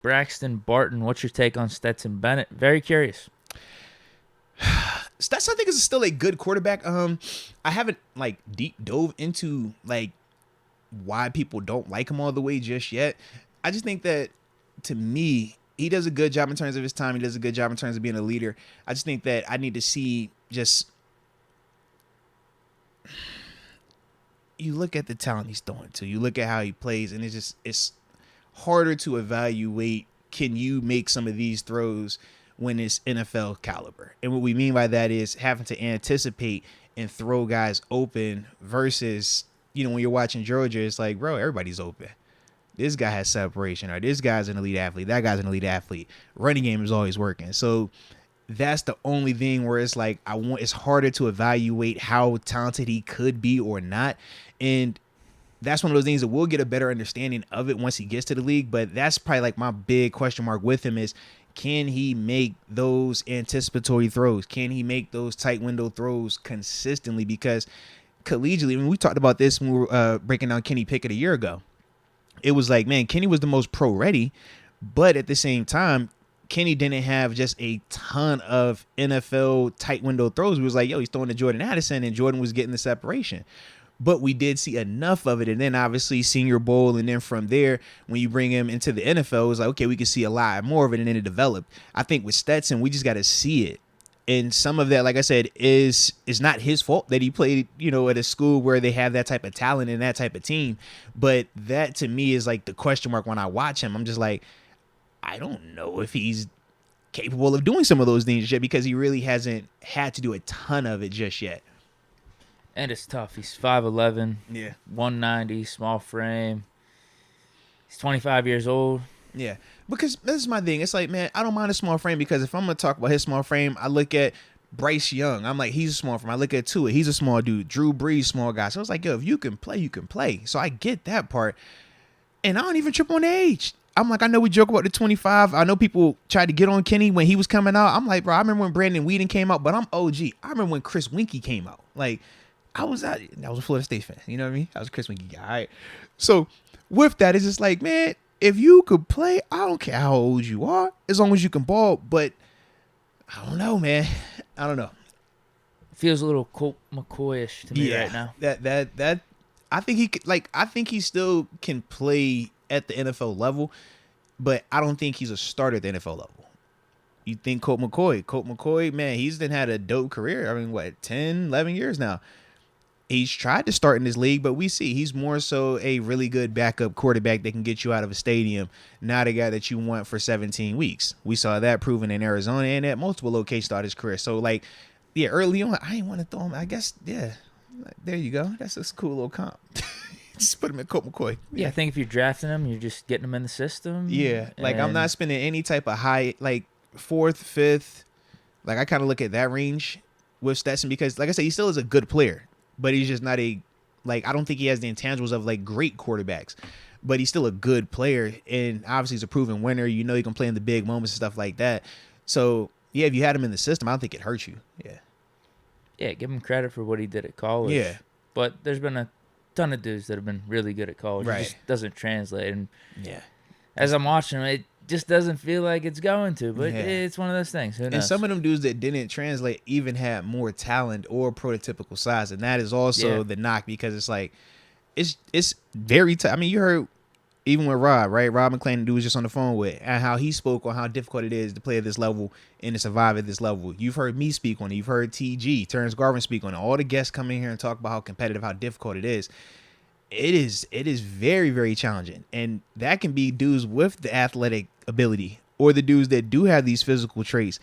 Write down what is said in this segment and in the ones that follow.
Braxton Barton, what's your take on Stetson Bennett? Very curious. Stetson, I think, is still a good quarterback. I haven't like deep dove into like why people don't like him all the way just yet. I just think that to me, he does a good job in terms of his time. He does a good job in terms of being a leader. I just think that I need to see just you look at the talent he's throwing to. You look at how he plays, and it's harder to evaluate. Can you make some of these throws when it's NFL caliber? And what we mean by that is having to anticipate and throw guys open versus, when you're watching Georgia, it's like, bro, everybody's open. This guy has separation, or this guy's an elite athlete. That guy's an elite athlete. Running game is always working. So that's the only thing where it's like it's harder to evaluate how talented he could be or not. And that's one of those things that we'll get a better understanding of it once he gets to the league. But that's probably like my big question mark with him is, can he make those anticipatory throws? Can he make those tight window throws consistently? Because collegially, we talked about this when we were breaking down Kenny Pickett a year ago. It was like, man, Kenny was the most pro ready, but at the same time, Kenny didn't have just a ton of NFL tight window throws. We was like, yo, he's throwing to Jordan Addison, and Jordan was getting the separation. But we did see enough of it. And then obviously Senior Bowl. And then from there, when you bring him into the NFL, it was like, okay, we can see a lot more of it. And then it developed. I think with Stetson, we just got to see it. And some of that, like I said, is not his fault that he played, at a school where they have that type of talent and that type of team. But that to me is like the question mark when I watch him. I'm just like, I don't know if he's capable of doing some of those things yet, because he really hasn't had to do a ton of it just yet. And it's tough. He's 5'11", Yeah, 190, small frame. He's 25 years old. Yeah, because this is my thing. It's like, man, I don't mind a small frame, because if I'm going to talk about his small frame, I look at Bryce Young. I'm like, he's a small frame. I look at Tua. He's a small dude. Drew Brees, small guy. So it's like, yo, if you can play, you can play. So I get that part. And I don't even trip on the age. I'm like, I know we joke about the 25. I know people tried to get on Kenny when he was coming out. I'm like, bro, I remember when Brandon Weeden came out, but I'm OG. I remember when Chris Winkie came out. Like, I was a Florida State fan. You know what I mean? I was a Chris Winkie guy. All right. So with that, it's just like, man, if you could play, I don't care how old you are, as long as you can ball. But I don't know, man. I don't know. Feels a little Colt McCoy-ish to me right now. That I think he could, I think he still can play at the NFL level, but I don't think he's a starter at the NFL level. You think Colt McCoy, man, he's then had a dope career. I mean, 10, 11 years now. He's tried to start in this league, but we see he's more so a really good backup quarterback that can get you out of a stadium, not a guy that you want for 17 weeks. We saw that proven in Arizona and at multiple locations throughout his career. So, early on, I didn't want to throw him. I guess, yeah, there you go. That's a cool little comp. Just put him at Colt McCoy. Yeah, I think if you're drafting him, you're just getting him in the system. Yeah, I'm not spending any type of high, fourth, fifth. I kind of look at that range with Stetson, because, like I said, he still is a good player. But he's just not I don't think he has the intangibles of great quarterbacks, but he's still a good player. And obviously he's a proven winner. He can play in the big moments and stuff like that. So yeah, if you had him in the system, I don't think it hurts you. Yeah. Yeah. Give him credit for what he did at college. Yeah. But there's been a ton of dudes that have been really good at college. Right. It just doesn't translate. And yeah, as I'm watching him, it just doesn't feel like it's going to, but yeah, it's one of those things. Who knows? And some of them dudes that didn't translate even had more talent or prototypical size, and that is also the knock, because it's like it's very tough. I mean, you heard even with Rob, right? Rob McClain, the dude was just on the phone with, and how he spoke on how difficult it is to play at this level and to survive at this level. You've heard me speak on it. You've heard TG, Terrence Garvin, speak on it. All the guests come in here and talk about how competitive, how difficult it is. It is very, very challenging. And that can be dudes with the athletic ability or the dudes that do have these physical traits.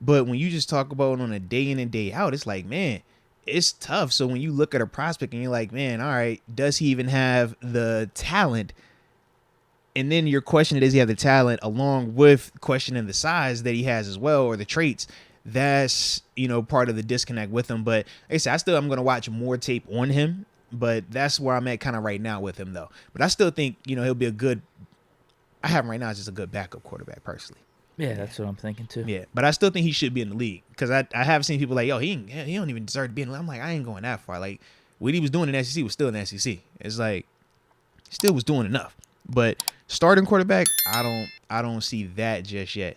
But when you just talk about it on a day in and day out, it's like, man, it's tough. So when you look at a prospect and you're like, man, all right, does he even have the talent? And then your question, does he have the talent, along with questioning the size that he has as well, or the traits? That's, part of the disconnect with him. But like I said, I'm going to watch more tape on him. But that's where I'm at kind of right now with him, though. But I still think, he'll be a good, I have him right now as just a good backup quarterback, personally. Yeah, that's what I'm thinking, too. Yeah, but I still think he should be in the league, because I have seen people like, yo, he don't even deserve to be in the league. I'm like, I ain't going that far. Like, what he was doing in the SEC was still in the SEC. It's like, he still was doing enough. But starting quarterback, I I don't see that just yet.